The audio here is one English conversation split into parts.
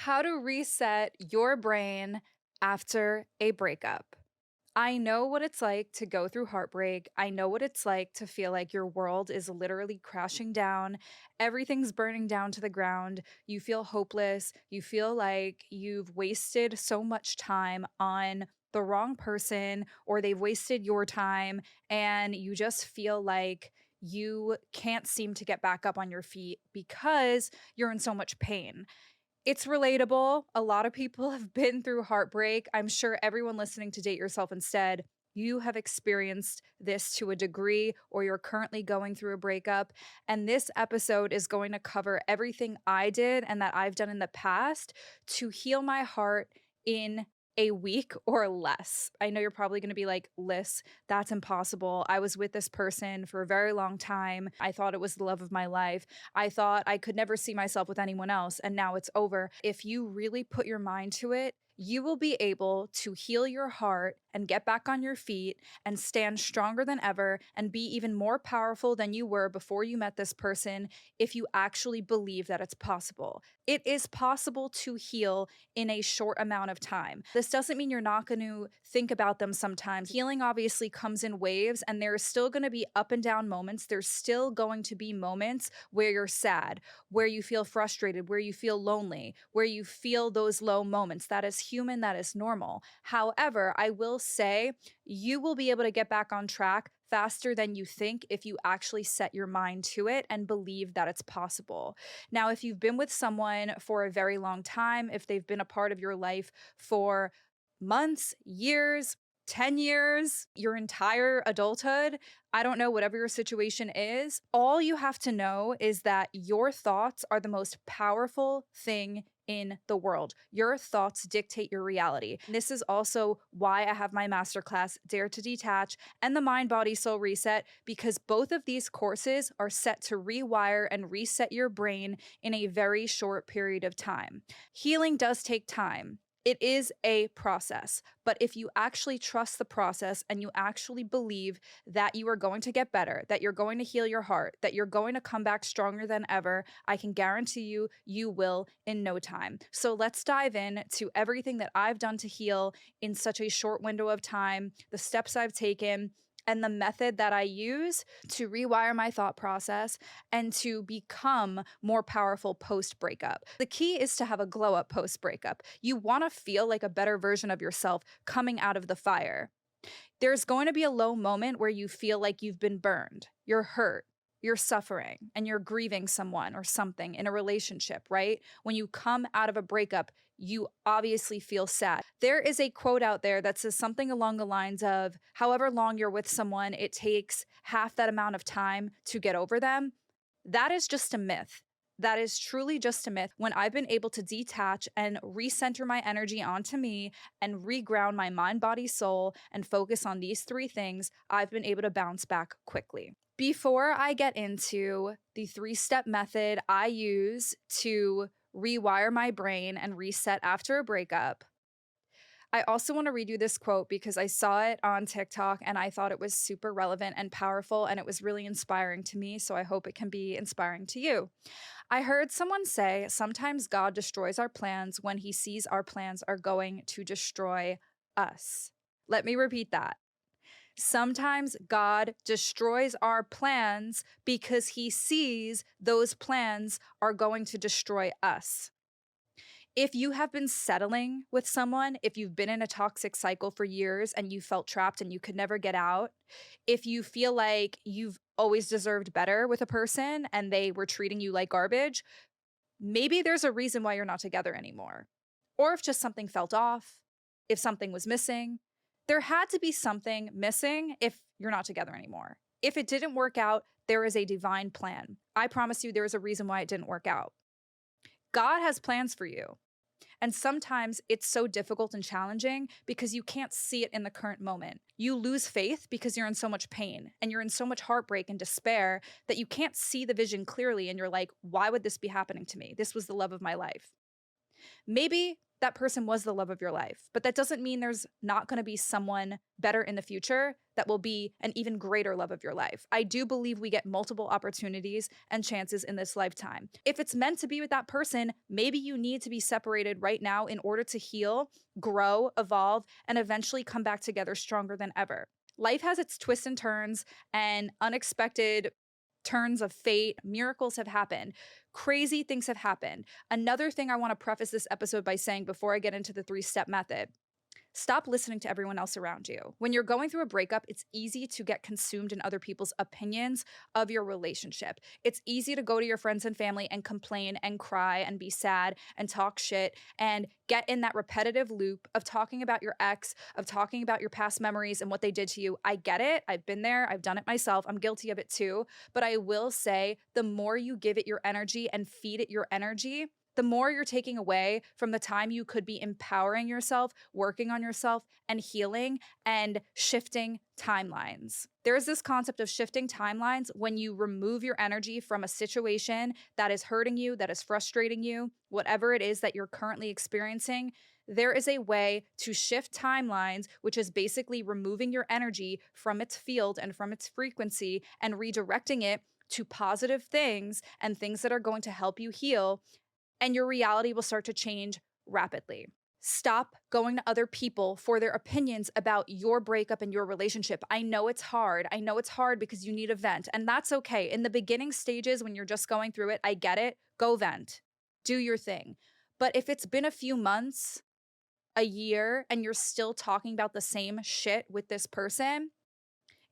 How to reset your brain after a breakup. I know what it's like to go through heartbreak. I know what it's like to feel like your world is literally crashing down. Everything's burning down to the ground. You feel hopeless. You feel like you've wasted so much time on the wrong person, or they've wasted your time, and you just feel like you can't seem to get back up on your feet because you're in so much pain. It's relatable. A lot of people have been through heartbreak. I'm sure everyone listening to Date Yourself Instead, you have experienced this to a degree, or you're currently going through a breakup. And this episode is going to cover everything I did and that I've done in the past to heal my heart in a week or less. I know you're probably going to be like, Liz, that's impossible. I was with this person for a very long time. I thought it was the love of my life. I thought I could never see myself with anyone else, and now it's over. If you really put your mind to it, you will be able to heal your heart and get back on your feet and stand stronger than ever and be even more powerful than you were before you met this person if you actually believe that it's possible. It is possible to heal in a short amount of time. This doesn't mean you're not going to think about them sometimes. Healing obviously comes in waves, and there's still going to be up and down moments. There's still going to be moments where you're sad, where you feel frustrated, where you feel lonely, where you feel those low moments. That is human, that is normal. However, I will say you will be able to get back on track faster than you think if you actually set your mind to it and believe that it's possible. Now, if you've been with someone for a very long time, if they've been a part of your life for months, years, 10 years, your entire adulthood, I don't know, whatever your situation is, all you have to know is that your thoughts are the most powerful thing in the world. Your thoughts dictate your reality. And this is also why I have my masterclass, Dare to Detach, and the Mind, Body, Soul Reset, because both of these courses are set to rewire and reset your brain in a very short period of time. Healing does take time. It is a process, but if you actually trust the process and you actually believe that you are going to get better, that you're going to heal your heart, that you're going to come back stronger than ever, I can guarantee you, you will in no time. So let's dive in to everything that I've done to heal in such a short window of time, the steps I've taken, and the method that I use to rewire my thought process and to become more powerful post breakup. The key is to have a glow up post breakup. You want to feel like a better version of yourself coming out of the fire. There's going to be a low moment where you feel like you've been burned, you're hurt, you're suffering, and you're grieving someone or something in a relationship, right? When you come out of a breakup, you obviously feel sad. There is a quote out there that says something along the lines of, however long you're with someone, it takes half that amount of time to get over them. That is just a myth. That is truly just a myth. When I've been able to detach and recenter my energy onto me and reground my mind, body, soul, and focus on these three things, I've been able to bounce back quickly. Before I get into the 3-step method I use to rewire my brain and reset after a breakup, I also want to read you this quote because I saw it on TikTok and I thought it was super relevant and powerful, and it was really inspiring to me. So I hope it can be inspiring to you. I heard someone say, sometimes God destroys our plans when he sees our plans are going to destroy us. Let me repeat that. Sometimes God destroys our plans because he sees those plans are going to destroy us. If you have been settling with someone, if you've been in a toxic cycle for years and you felt trapped and you could never get out, if you feel like you've always deserved better with a person and they were treating you like garbage, maybe there's a reason why you're not together anymore. Or if just something felt off, if something was missing, there had to be something missing if you're not together anymore. If it didn't work out, there is a divine plan. I promise you, there is a reason why it didn't work out. God has plans for you. And sometimes it's so difficult and challenging because you can't see it in the current moment. You lose faith because you're in so much pain and you're in so much heartbreak and despair that you can't see the vision clearly. And you're like, why would this be happening to me? This was the love of my life. Maybe that person was the love of your life. But that doesn't mean there's not going to be someone better in the future that will be an even greater love of your life. I do believe we get multiple opportunities and chances in this lifetime. If it's meant to be with that person, maybe you need to be separated right now in order to heal, grow, evolve, and eventually come back together stronger than ever. Life has its twists and turns and unexpected turns of fate. Miracles have happened. Crazy things have happened. Another thing I want to preface this episode by saying before I get into the 3-step method: stop listening to everyone else around you. When you're going through a breakup, it's easy to get consumed in other people's opinions of your relationship. It's easy to go to your friends and family and complain and cry and be sad and talk shit and get in that repetitive loop of talking about your ex, of talking about your past memories and what they did to you. I get it. I've been there. I've done it myself. I'm guilty of it too. But I will say, the more you give it your energy and feed it your energy, the more you're taking away from the time you could be empowering yourself, working on yourself, and healing and shifting timelines. There's this concept of shifting timelines when you remove your energy from a situation that is hurting you, that is frustrating you, whatever it is that you're currently experiencing. There is a way to shift timelines, which is basically removing your energy from its field and from its frequency and redirecting it to positive things and things that are going to help you heal, and your reality will start to change rapidly. Stop going to other people for their opinions about your breakup and your relationship. I know it's hard. I know it's hard because you need a vent, and that's okay. In the beginning stages, when you're just going through it, I get it. Go vent. Do your thing. But if it's been a few months, a year, and you're still talking about the same shit with this person,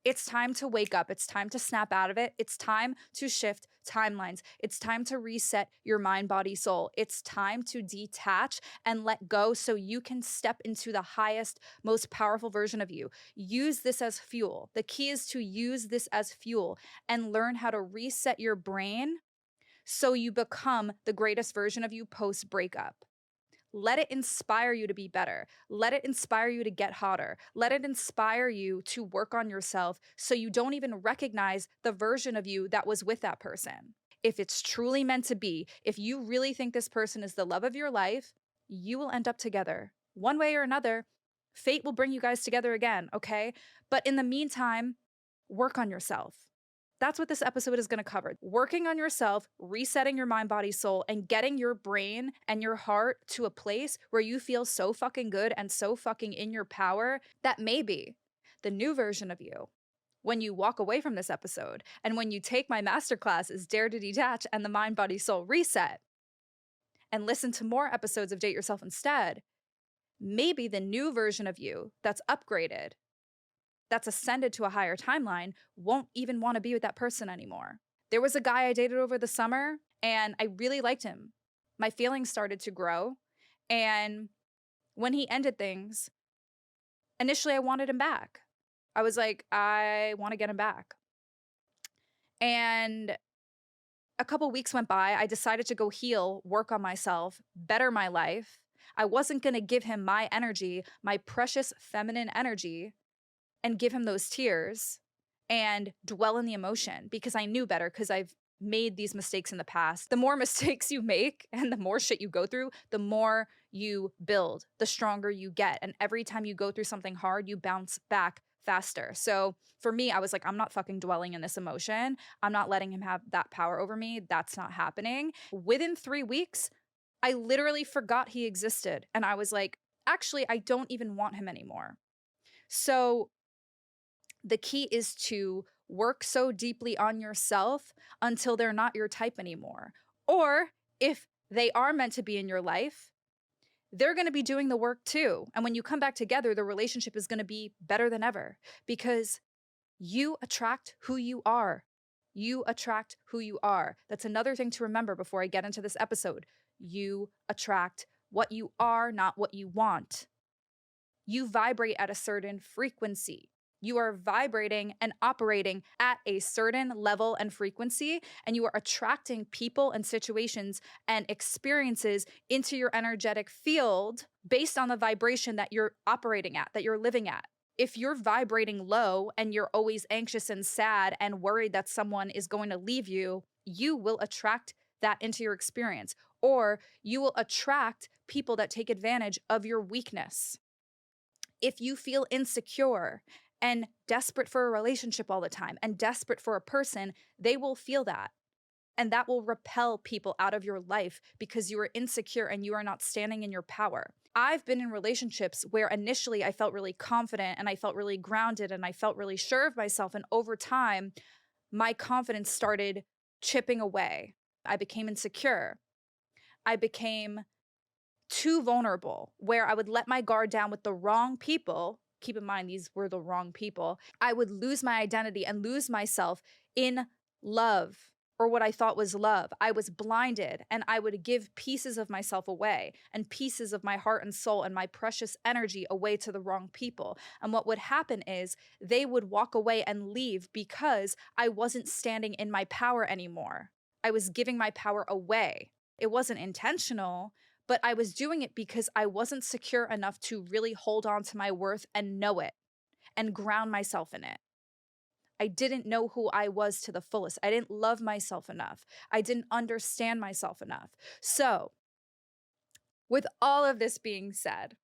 it's time to wake up. It's time to snap out of it. It's time to shift timelines. It's time to reset your mind, body, soul. It's time to detach and let go so you can step into the highest, most powerful version of you. Use this as fuel. The key is to use this as fuel and learn how to reset your brain so you become the greatest version of you post breakup. Let it inspire you to be better. Let it inspire you to get hotter. Let it inspire you to work on yourself so you don't even recognize the version of you that was with that person. If it's truly meant to be, if you really think this person is the love of your life, you will end up together. One way or another, fate will bring you guys together again, okay? But in the meantime, work on yourself. That's what this episode is going to cover. Working on yourself, resetting your mind, body, soul, and getting your brain and your heart to a place where you feel so fucking good and so fucking in your power that maybe the new version of you, when you walk away from this episode and when you take my masterclass is Dare to Detach and the Mind, Body, Soul Reset and listen to more episodes of Date Yourself Instead, maybe the new version of you that's upgraded, that's ascended to a higher timeline, won't even want to be with that person anymore. There was a guy I dated over the summer and I really liked him. My feelings started to grow. And when he ended things, initially I wanted him back. I was like, I want to get him back. And a couple weeks went by. I decided to go heal, work on myself, better my life. I wasn't going to give him my energy, my precious feminine energy, and give him those tears and dwell in the emotion because I knew better, because I've made these mistakes in the past. The more mistakes you make and the more shit you go through, the more you build, the stronger you get. And every time you go through something hard, you bounce back faster. So for me, I was like, I'm not fucking dwelling in this emotion. I'm not letting him have that power over me. That's not happening. Within 3 weeks, I literally forgot he existed. And I was like, actually, I don't even want him anymore. So the key is to work so deeply on yourself until they're not your type anymore. Or if they are meant to be in your life, they're going to be doing the work too. And when you come back together, the relationship is going to be better than ever because you attract who you are. You attract who you are. That's another thing to remember before I get into this episode. You attract what you are, not what you want. You vibrate at a certain frequency. You are vibrating and operating at a certain level and frequency, and you are attracting people and situations and experiences into your energetic field based on the vibration that you're operating at, that you're living at. If you're vibrating low and you're always anxious and sad and worried that someone is going to leave you, you will attract that into your experience, or you will attract people that take advantage of your weakness. If you feel insecure and desperate for a relationship all the time and desperate for a person, they will feel that. And that will repel people out of your life because you are insecure and you are not standing in your power. I've been in relationships where initially I felt really confident and I felt really grounded and I felt really sure of myself. And over time, my confidence started chipping away. I became insecure. I became too vulnerable, where I would let my guard down with the wrong people. Keep in mind, these were the wrong people. I would lose my identity and lose myself in love, or what I thought was love. I was blinded and I would give pieces of myself away and pieces of my heart and soul and my precious energy away to the wrong people. And what would happen is they would walk away and leave because I wasn't standing in my power anymore. I was giving my power away. It wasn't intentional, but I was doing it because I wasn't secure enough to really hold on to my worth and know it and ground myself in it. I didn't know who I was to the fullest. I didn't love myself enough. I didn't understand myself enough. So, with all of this being said,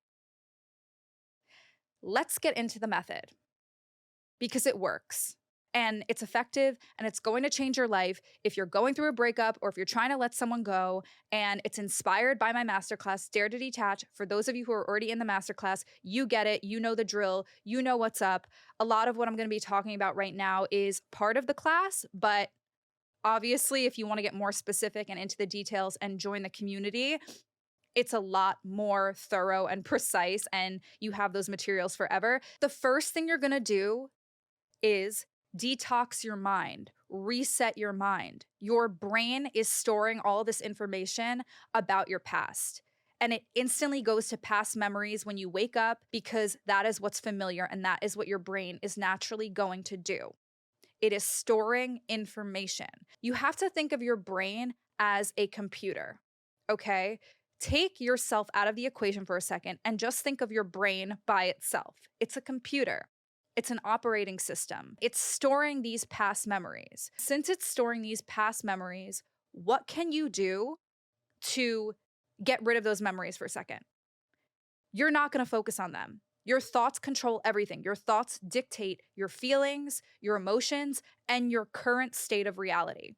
let's get into the method because it works. And it's effective and it's going to change your life if you're going through a breakup or if you're trying to let someone go. And it's inspired by my masterclass, Dare to Detach. For those of you who are already in the masterclass, you get it. You know the drill. You know what's up. A lot of what I'm going to be talking about right now is part of the class, but obviously, if you want to get more specific and into the details and join the community, it's a lot more thorough and precise, and you have those materials forever. The first thing you're going to do is detox your mind, reset your mind. Your brain is storing all this information about your past. And it instantly goes to past memories when you wake up because that is what's familiar and that is what your brain is naturally going to do. It is storing information. You have to think of your brain as a computer, okay? Take yourself out of the equation for a second and just think of your brain by itself. It's a computer. It's an operating system. It's storing these past memories. Since it's storing these past memories, what can you do to get rid of those memories for a second? You're not going to focus on them. Your thoughts control everything. Your thoughts dictate your feelings, your emotions, and your current state of reality.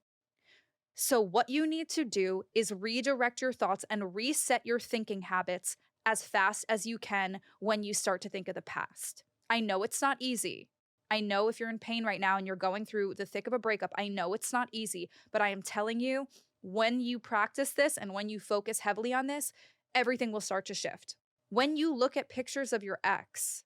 So, what you need to do is redirect your thoughts and reset your thinking habits as fast as you can when you start to think of the past. I know it's not easy. I know if you're in pain right now and you're going through the thick of a breakup, I know it's not easy, but I am telling you, when you practice this and when you focus heavily on this, everything will start to shift. When you look at pictures of your ex,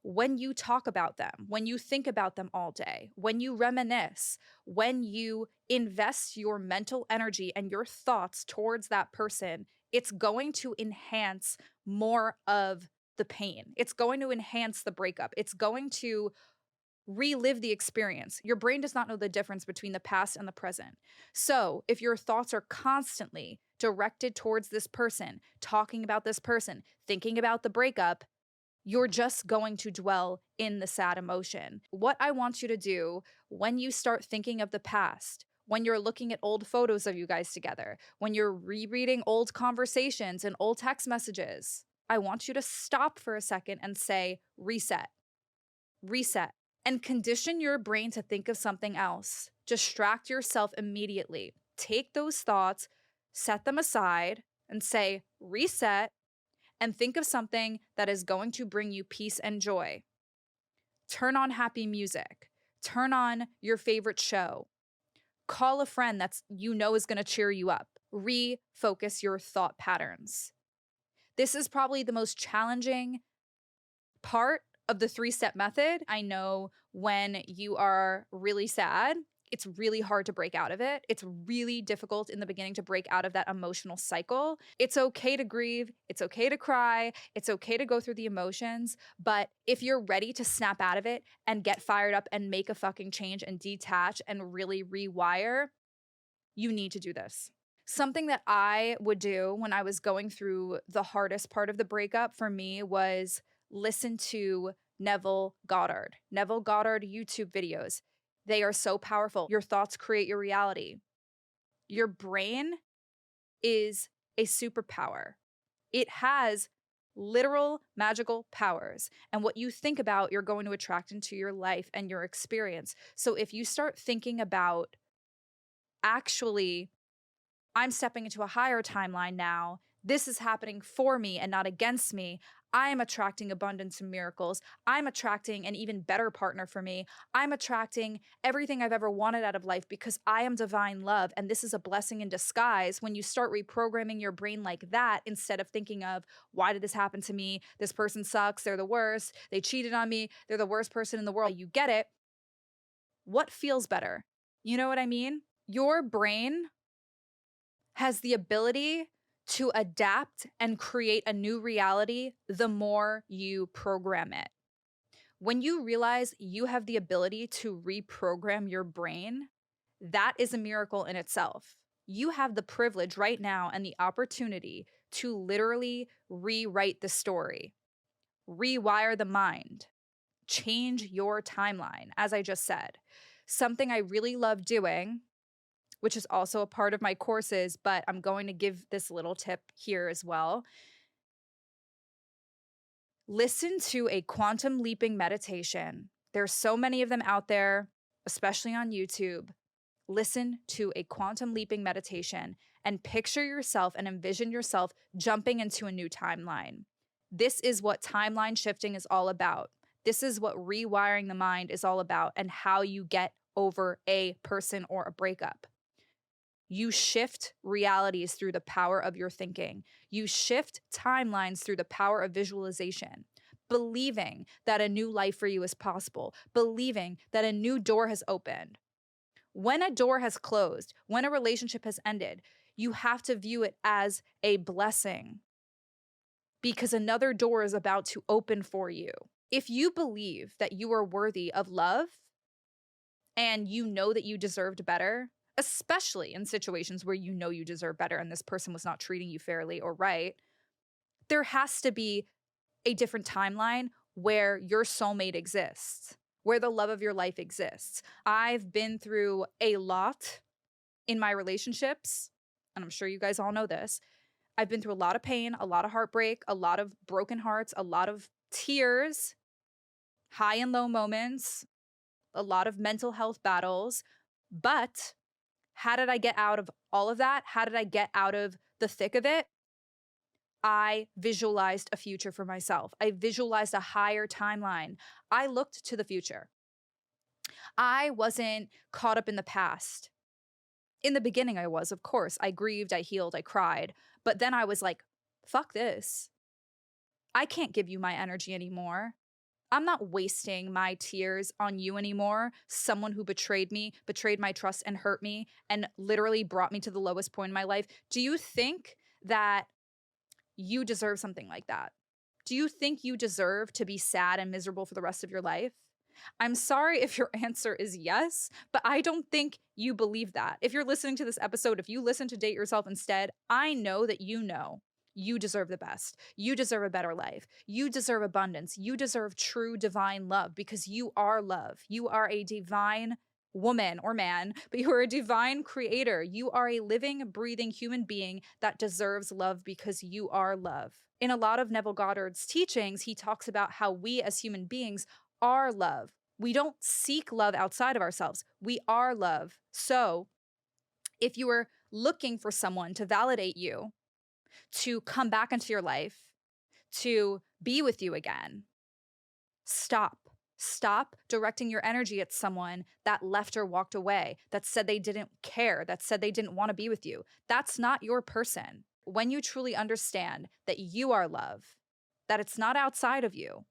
when you talk about them, when you think about them all day, when you reminisce, when you invest your mental energy and your thoughts towards that person, it's going to enhance more of the pain. It's going to enhance the breakup. It's going to relive the experience. Your brain does not know the difference between the past and the present. So, if your thoughts are constantly directed towards this person, talking about this person, thinking about the breakup, you're just going to dwell in the sad emotion. What I want you to do when you start thinking of the past, when you're looking at old photos of you guys together, when you're rereading old conversations and old text messages, I want you to stop for a second and say, reset, reset, and condition your brain to think of something else. Distract yourself immediately. Take those thoughts, set them aside, and say, reset, and think of something that is going to bring you peace and joy. Turn on happy music. Turn on your favorite show. Call a friend that's is going to cheer you up. Refocus your thought patterns. This is probably the most challenging part of the 3-step method. I know when you are really sad, it's really hard to break out of it. It's really difficult in the beginning to break out of that emotional cycle. It's okay to grieve. It's okay to cry. It's okay to go through the emotions. But if you're ready to snap out of it and get fired up and make a fucking change and detach and really rewire, you need to do this. Something that I would do when I was going through the hardest part of the breakup for me was listen to Neville Goddard YouTube videos. They are so powerful. Your thoughts create your reality. Your brain is a superpower. It has literal magical powers. And what you think about, you're going to attract into your life and your experience. So if you start thinking about, actually, I'm stepping into a higher timeline now. This is happening for me and not against me. I am attracting abundance and miracles. I'm attracting an even better partner for me. I'm attracting everything I've ever wanted out of life because I am divine love. And this is a blessing in disguise. When you start reprogramming your brain like that, instead of thinking of, why did this happen to me? This person sucks. They're the worst. They cheated on me. They're the worst person in the world. You get it. What feels better? You know what I mean? Your brain has the ability to adapt and create a new reality the more you program it. When you realize you have the ability to reprogram your brain, that is a miracle in itself. You have the privilege right now and the opportunity to literally rewrite the story, rewire the mind, change your timeline, as I just said. Something I really love doing, which is also a part of my courses, but I'm going to give this little tip here as well. Listen to a quantum leaping meditation. There's so many of them out there, especially on YouTube. Listen to a quantum leaping meditation and picture yourself and envision yourself jumping into a new timeline. This is what timeline shifting is all about. This is what rewiring the mind is all about, and how you get over a person or a breakup. You shift realities through the power of your thinking. You shift timelines through the power of visualization, believing that a new life for you is possible, believing that a new door has opened. When a door has closed, when a relationship has ended, you have to view it as a blessing because another door is about to open for you. If you believe that you are worthy of love and you know that you deserved better, especially in situations where you know you deserve better and this person was not treating you fairly or right, there has to be a different timeline where your soulmate exists, where the love of your life exists. I've been through a lot in my relationships, and I'm sure you guys all know this. I've been through a lot of pain, a lot of heartbreak, a lot of broken hearts, a lot of tears, high and low moments, a lot of mental health battles. But how did I get out of all of that? How did I get out of the thick of it? I visualized a future for myself. I visualized a higher timeline. I looked to the future. I wasn't caught up in the past. In the beginning, I was, of course. I grieved, I healed, I cried. But then I was like, fuck this. I can't give you my energy anymore. I'm not wasting my tears on you anymore. Someone who betrayed me, betrayed my trust, and hurt me, and literally brought me to the lowest point in my life. Do you think that you deserve something like that? Do you think you deserve to be sad and miserable for the rest of your life? I'm sorry if your answer is yes, but I don't think you believe that. If you're listening to this episode, if you listen to Date Yourself instead, I know that you know you deserve the best. You deserve a better life. You deserve abundance. You deserve true divine love because you are love. You are a divine woman or man, but you are a divine creator. You are a living, breathing human being that deserves love because you are love. In a lot of Neville Goddard's teachings, he talks about how we as human beings are love. We don't seek love outside of ourselves. We are love. So if you were looking for someone to validate you, to come back into your life, to be with you again, stop. Stop directing your energy at someone that left or walked away, that said they didn't care, that said they didn't want to be with you. That's not your person. When you truly understand that you are love, that it's not outside of you,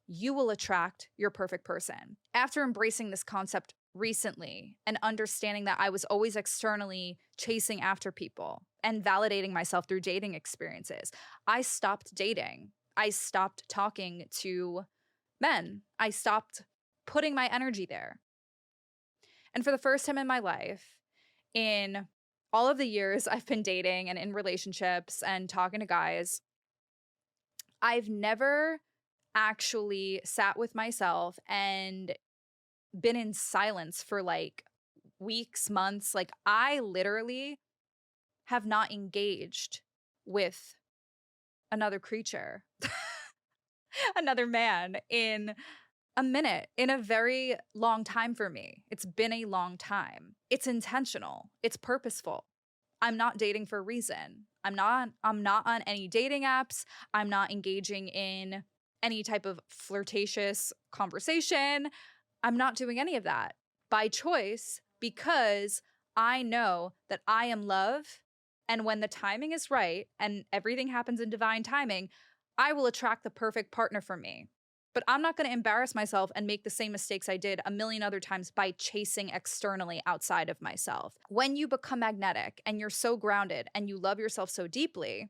you will attract your perfect person. After embracing this concept recently and understanding that I was always externally chasing after people and validating myself through dating experiences, I stopped dating. I stopped talking to men. I stopped putting my energy there. And for the first time in my life, in all of the years I've been dating and in relationships and talking to guys, I've never actually sat with myself and been in silence for like weeks, months. Like, I literally have not engaged with another creature, another man in a minute, in a very long time for me. It's been a long time. It's intentional. It's purposeful. I'm not dating for a reason. I'm not on any dating apps. I'm not engaging in any type of flirtatious conversation. I'm not doing any of that by choice because I know that I am love. And when the timing is right and everything happens in divine timing, I will attract the perfect partner for me. But I'm not going to embarrass myself and make the same mistakes I did a million other times by chasing externally outside of myself. When you become magnetic and you're so grounded and you love yourself so deeply,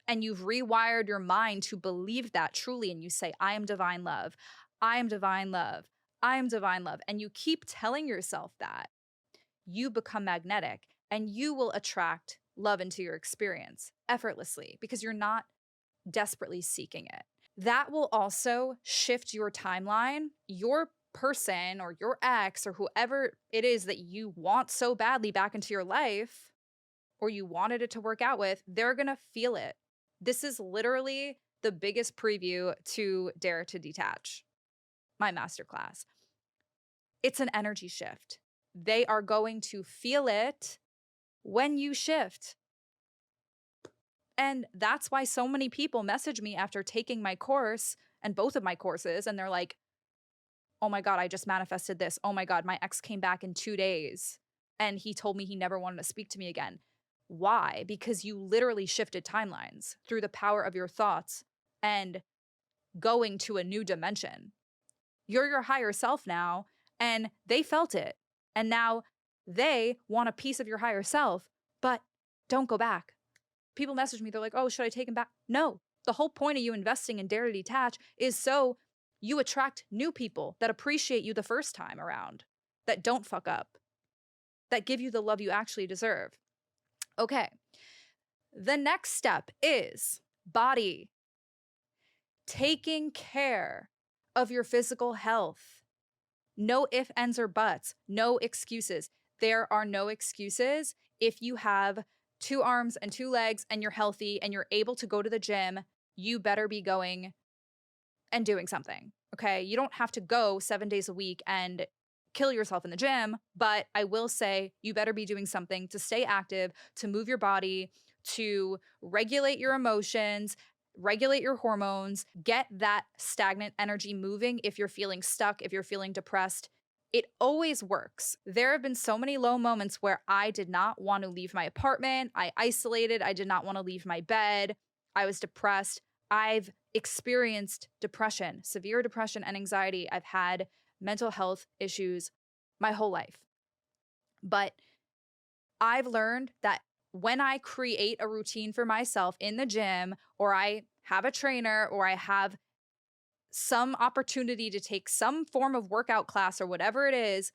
and you've rewired your mind to believe that truly, and you say, I am divine love, I am divine love, I am divine love, and you keep telling yourself that, you become magnetic and you will attract love into your experience effortlessly because you're not desperately seeking it. That will also shift your timeline. Your person or your ex or whoever it is that you want so badly back into your life or you wanted it to work out with, they're going to feel it. This is literally the biggest preview to Dare to Detach, my masterclass. It's an energy shift. They are going to feel it when you shift. And that's why so many people message me after taking my course and both of my courses, and they're like, oh my God, I just manifested this. Oh my God, my ex came back in 2 days and he told me he never wanted to speak to me again. Why? Because you literally shifted timelines through the power of your thoughts and going to a new dimension. You're your higher self now, and they felt it. And now they want a piece of your higher self, but don't go back. People message me, they're like, oh, should I take him back? No. The whole point of you investing in Dare to Detach is so you attract new people that appreciate you the first time around, that don't fuck up, that give you the love you actually deserve. Okay. The next step is body. Taking care of your physical health. No ifs, ands, or buts. No excuses. There are no excuses. If you have 2 arms and 2 legs and you're healthy and you're able to go to the gym, you better be going and doing something. Okay. You don't have to go 7 days a week and kill yourself in the gym, but I will say you better be doing something to stay active, to move your body, to regulate your emotions, regulate your hormones, get that stagnant energy moving if you're feeling stuck, if you're feeling depressed. It always works. There have been so many low moments where I did not want to leave my apartment. I isolated. I did not want to leave my bed. I was depressed. I've experienced depression, severe depression and anxiety. I've had mental health issues my whole life. But I've learned that when I create a routine for myself in the gym, or I have a trainer, or I have some opportunity to take some form of workout class or whatever it is,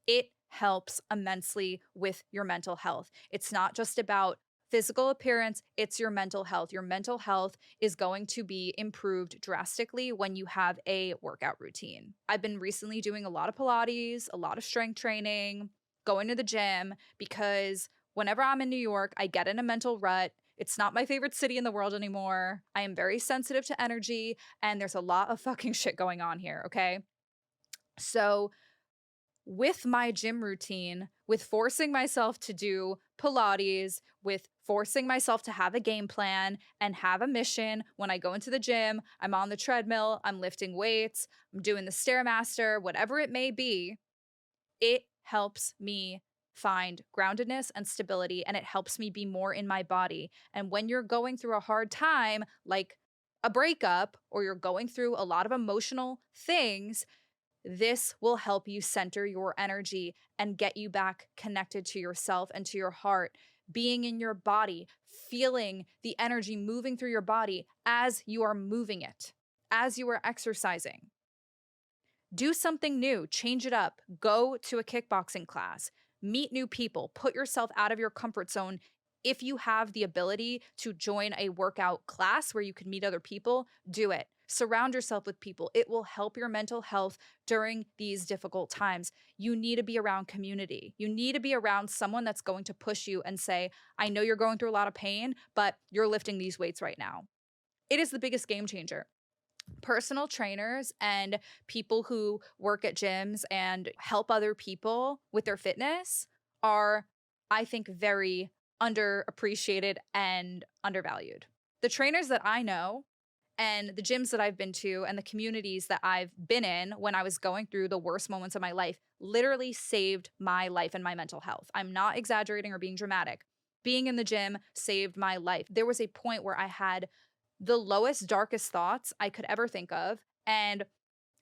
it helps immensely with your mental health. It's not just about physical appearance, it's your mental health. Your mental health is going to be improved drastically when you have a workout routine. I've been recently doing a lot of Pilates, a lot of strength training, going to the gym, because whenever I'm in New York, I get in a mental rut. It's not my favorite city in the world anymore. I am very sensitive to energy, and there's a lot of fucking shit going on here, okay? So with my gym routine, with forcing myself to do Pilates, with forcing myself to have a game plan and have a mission. When I go into the gym, I'm on the treadmill, I'm lifting weights, I'm doing the Stairmaster, whatever it may be, it helps me find groundedness and stability, and it helps me be more in my body. And when you're going through a hard time, like a breakup, or you're going through a lot of emotional things, this will help you center your energy and get you back connected to yourself and to your heart, being in your body, feeling the energy moving through your body as you are moving it, as you are exercising. Do something new, change it up, go to a kickboxing class, meet new people, put yourself out of your comfort zone. If you have the ability to join a workout class where you can meet other people, do it. Surround yourself with people. It will help your mental health during these difficult times. You need to be around community. You need to be around someone that's going to push you and say, I know you're going through a lot of pain, but you're lifting these weights right now. It is the biggest game changer. Personal trainers and people who work at gyms and help other people with their fitness are, I think, very underappreciated and undervalued. The trainers that I know and the gyms that I've been to and the communities that I've been in when I was going through the worst moments of my life literally saved my life and my mental health. I'm not exaggerating or being dramatic. Being in the gym saved my life. There was a point where I had the lowest, darkest thoughts I could ever think of. And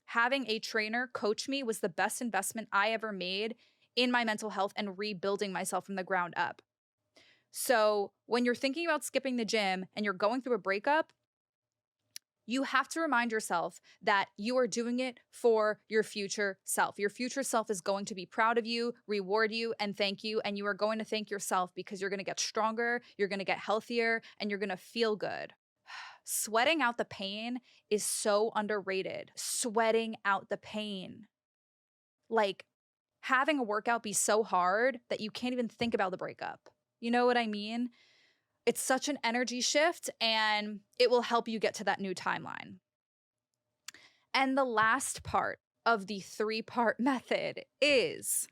having a trainer coach me was the best investment I ever made in my mental health and rebuilding myself from the ground up. So when you're thinking about skipping the gym and you're going through a breakup, you have to remind yourself that you are doing it for your future self. Your future self is going to be proud of you, reward you, and thank you. And you are going to thank yourself because you're going to get stronger, you're going to get healthier, and you're going to feel good. Sweating out the pain is so underrated. Sweating out the pain. Like having a workout be so hard that you can't even think about the breakup. You know what I mean? It's such an energy shift and it will help you get to that new timeline. And the last part of the 3-part method is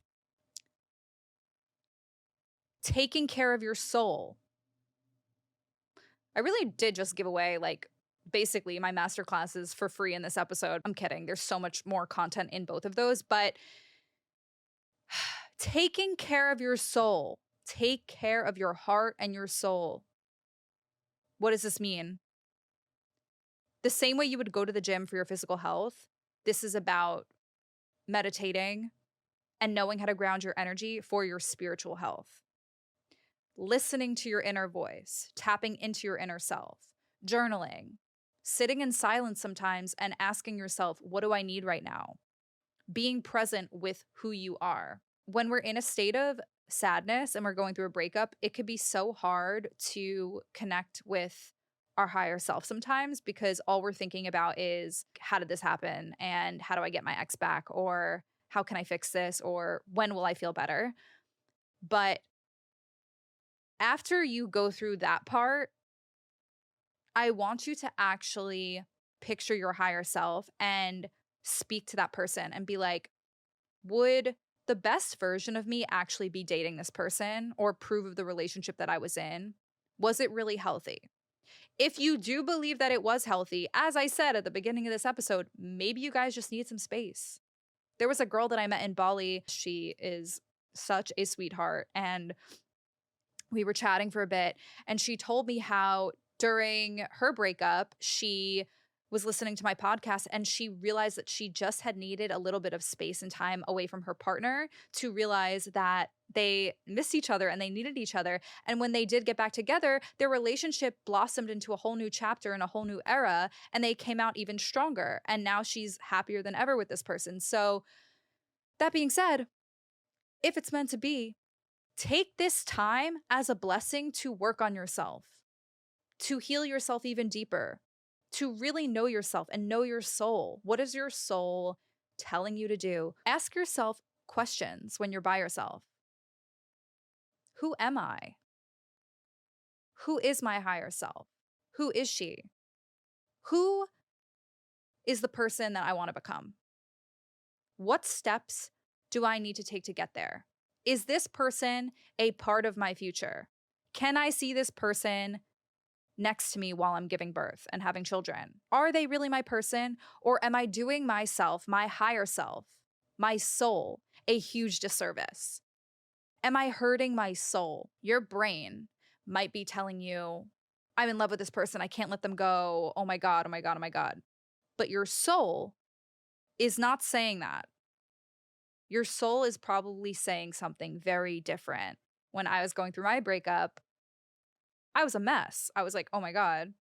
taking care of your soul. I really did just give away like basically my masterclasses for free in this episode. I'm kidding. There's so much more content in both of those, but taking care of your soul, take care of your heart and your soul. What does this mean? The same way you would go to the gym for your physical health, this is about meditating and knowing how to ground your energy for your spiritual health. Listening to your inner voice, tapping into your inner self, journaling, sitting in silence sometimes and asking yourself, what do I need right now? Being present with who you are. When we're in a state of sadness and we're going through a breakup, it could be so hard to connect with our higher self sometimes because all we're thinking about is how did this happen and how do I get my ex back or how can I fix this or when will I feel better? But after you go through that part, I want you to actually picture your higher self and speak to that person and be like, would the best version of me actually be dating this person or approve of the relationship that I was in? Was it really healthy? If you do believe that it was healthy, as I said at the beginning of this episode, maybe you guys just need some space. There was a girl that I met in Bali. She is such a sweetheart. And we were chatting for a bit. And she told me how during her breakup, she was listening to my podcast and she realized that she just had needed a little bit of space and time away from her partner to realize that they missed each other and they needed each other. And when they did get back together, their relationship blossomed into a whole new chapter and a whole new era, and they came out even stronger. And now she's happier than ever with this person. So that being said, if it's meant to be, take this time as a blessing to work on yourself, to heal yourself even deeper, to really know yourself and know your soul. What is your soul telling you to do? Ask yourself questions when you're by yourself. Who am I? Who is my higher self? Who is she? Who is the person that I want to become? What steps do I need to take to get there? Is this person a part of my future? Can I see this person next to me while I'm giving birth and having children? Are they really my person? Or am I doing myself, my higher self, my soul, a huge disservice? Am I hurting my soul? Your brain might be telling you, I'm in love with this person. I can't let them go. Oh my God, oh my God, oh my God. But your soul is not saying that. Your soul is probably saying something very different. When I was going through my breakup, I was a mess. I was like, oh my God,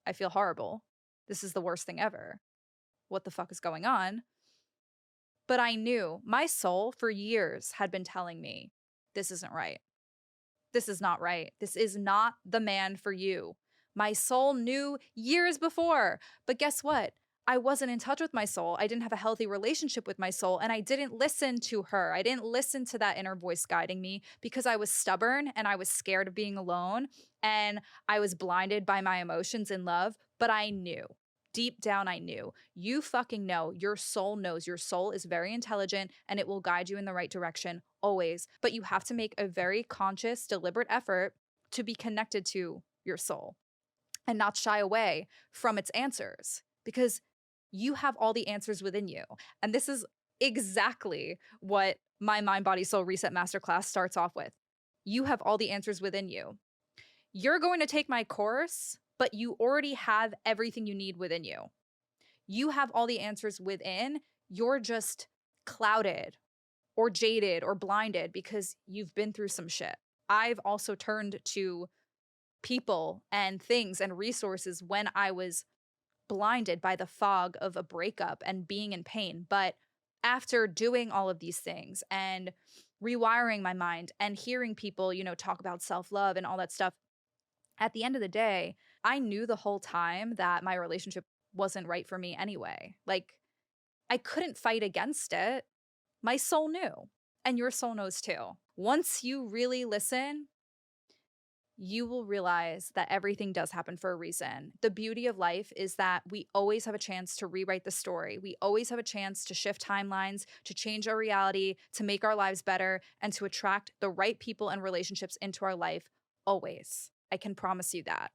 I feel horrible. This is the worst thing ever. What the fuck is going on? But I knew my soul for years had been telling me, this isn't right. This is not right. This is not the man for you. My soul knew years before. But guess what? I wasn't in touch with my soul. I didn't have a healthy relationship with my soul, and I didn't listen to her. I didn't listen to that inner voice guiding me because I was stubborn and I was scared of being alone and I was blinded by my emotions in love. But I knew. Deep down, I knew. You fucking know. Your soul knows. Your soul is very intelligent and it will guide you in the right direction always. But you have to make a very conscious, deliberate effort to be connected to your soul and not shy away from its answers because you have all the answers within you. And this is exactly what my Mind Body Soul Reset Masterclass starts off with. You have all the answers within you. You're going to take my course, but you already have everything you need within you. You have all the answers within. You're just clouded or jaded or blinded because you've been through some shit. I've also turned to people and things and resources when I was blinded by the fog of a breakup and being in pain. But after doing all of these things and rewiring my mind and hearing people, talk about self love and all that stuff, at the end of the day, I knew the whole time that my relationship wasn't right for me anyway. Like, I couldn't fight against it. My soul knew, and your soul knows too. Once you really listen, you will realize that everything does happen for a reason. The beauty of life is that we always have a chance to rewrite the story. We always have a chance to shift timelines, to change our reality, to make our lives better, and to attract the right people and relationships into our life always. I can promise you that.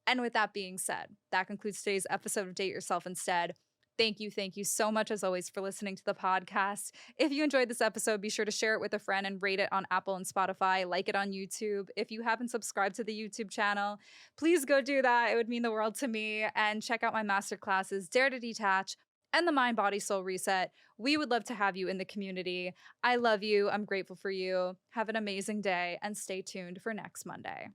And with that being said, that concludes today's episode of Date Yourself Instead. Thank you so much, as always, for listening to the podcast. If you enjoyed this episode, be sure to share it with a friend and rate it on Apple and Spotify, like it on YouTube. If you haven't subscribed to the YouTube channel, please go do that. It would mean the world to me. And check out my masterclasses, Dare to Detach and the Mind Body Soul Reset. We would love to have you in the community. I love you. I'm grateful for you. Have an amazing day and stay tuned for next Monday.